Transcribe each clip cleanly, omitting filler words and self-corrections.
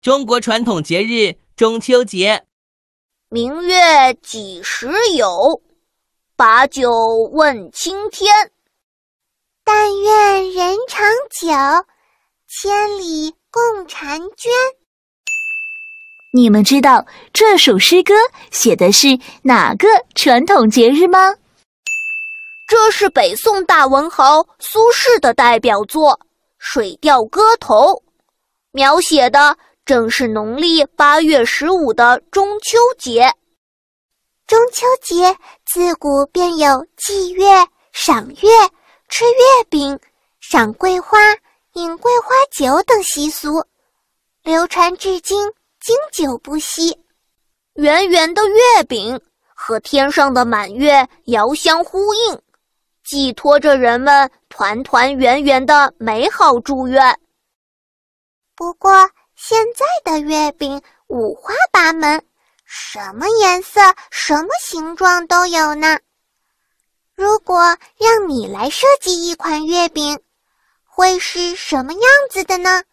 中国传统节日中秋节。明月几时有？把酒问青天。但愿人长久，千里共婵娟。你们知道这首诗歌写的是哪个传统节日吗？这是北宋大文豪苏轼的代表作《水调歌头》，描写的正是农历8月15的中秋节。中秋节自古便有祭月、赏月、吃月饼、赏桂花、饮桂花酒等习俗，流传至今，经久不息。圆圆的月饼和天上的满月遥相呼应，寄托着人们团团圆圆的美好祝愿。不过现在的月饼五花八门，什么颜色、什么形状都有呢。如果让你来设计一款月饼，会是什么样子的呢？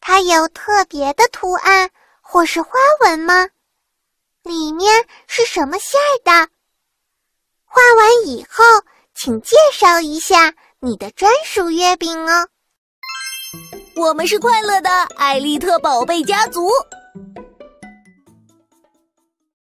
它有特别的图案或是花纹吗？里面是什么馅儿的？画完以后，请介绍一下你的专属月饼哦。我们是快乐的艾丽特宝贝家族，